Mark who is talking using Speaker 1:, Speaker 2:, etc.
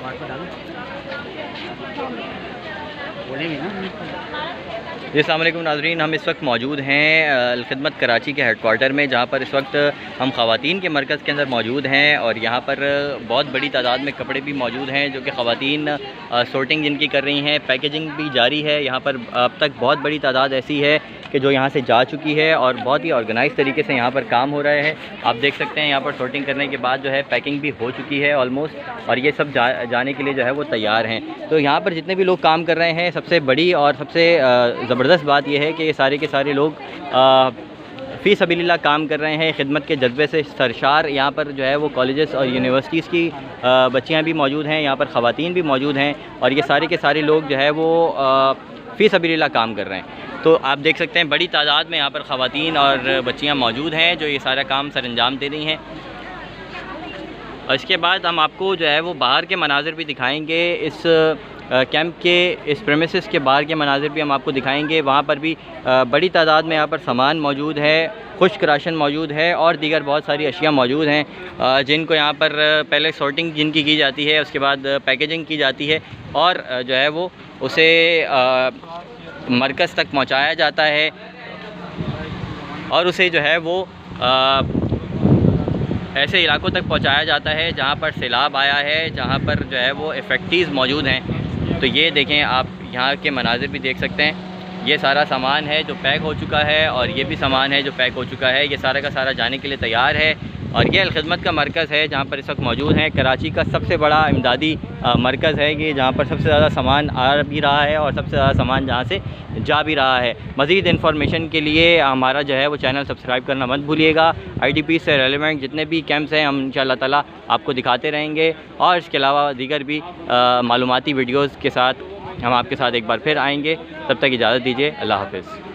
Speaker 1: अस्सलाम वालेकुम नाज़रीन, हम इस वक्त मौजूद हैं अल-खिदमत कराची के हेडक्वार्टर में, जहाँ पर इस वक्त हम ख़वातीन के मरकज़ के अंदर मौजूद हैं। और यहाँ पर बहुत बड़ी तादाद में कपड़े भी मौजूद हैं जो कि ख़वातीन सॉर्टिंग जिनकी कर रही हैं, पैकेजिंग भी जारी है। यहाँ पर अब तक बहुत बड़ी तादाद ऐसी है कि जो यहाँ से जा चुकी है और बहुत ही ऑर्गेनाइज़ तरीके से यहाँ पर काम हो रहा है। आप देख सकते हैं यहाँ पर सॉर्टिंग करने के बाद जो है पैकिंग भी हो चुकी है ऑलमोस्ट, और ये सब जाने के लिए जो है वो तैयार हैं। तो यहाँ पर जितने भी लोग काम कर रहे हैं, सबसे बड़ी और सबसे ज़बरदस्त बात यह है कि ये सारे के सारे लोग फ़ी सबीलिल्लाह काम कर रहे हैं, खिदमत के जज्बे से सरशार। यहाँ पर जो है वो कॉलेजेस और यूनिवर्सिटीज़ की बच्चियाँ भी मौजूद हैं, यहाँ पर ख़वातीन भी मौजूद हैं, और ये सारे के सारे लोग जो है वो फ़ी सबीलिल्लाह काम कर रहे हैं। तो आप देख सकते हैं बड़ी तादाद में यहाँ पर ख़वातीन और बच्चियाँ मौजूद हैं जो ये सारा काम सर अंजाम दे रही हैं। और इसके बाद हम आपको जो है वो बाहर के मनाज़िर भी दिखाएंगे। इस कैंप के इस प्रेमिसेस के बाहर के मनाज़िर भी हम आपको दिखाएंगे। वहाँ पर भी बड़ी तादाद में यहाँ पर सामान मौजूद है, खुश्क राशन मौजूद है और दीगर बहुत सारी अशिया मौजूद हैं जिनको यहाँ पर पहले सॉर्टिंग जिनकी की जाती है, उसके बाद पैकेजिंग की जाती है और जो है वो उसे मरकज़ तक पहुँचाया जाता है और उसे जो है वो ऐसे इलाकों तक पहुंचाया जाता है जहां पर सैलाब आया है, जहां पर जो है वो इफ़ेक्टिव्स मौजूद हैं। तो ये देखें, आप यहाँ के मनाज़िर भी देख सकते हैं। ये सारा सामान है जो पैक हो चुका है और ये भी सामान है जो पैक हो चुका है। ये सारा का सारा जाने के लिए तैयार है। और ये अल-खिदमत का मरकज़ है जहाँ पर इस वक्त मौजूद हैं। कराची का सबसे बड़ा इमदादी मरकज़ है ये, जहाँ पर सबसे ज़्यादा सामान आ भी रहा है और सबसे ज़्यादा सामान जहाँ से जा भी रहा है। मज़ीद इन्फॉर्मेशन के लिए हमारा जो है वो चैनल सब्सक्राइब करना मत भूलिएगा। IDP से रेलेवेंट जितने भी कैंप्स हैं हम इंशाअल्लाह ताला आपको दिखाते रहेंगे, और इसके अलावा दीगर भी मालूमाती वीडियोज़ के साथ हम आपके साथ एक बार फिर आएँगे। तब तक इजाज़त दीजिए। अल्लाह हाफ़िज़।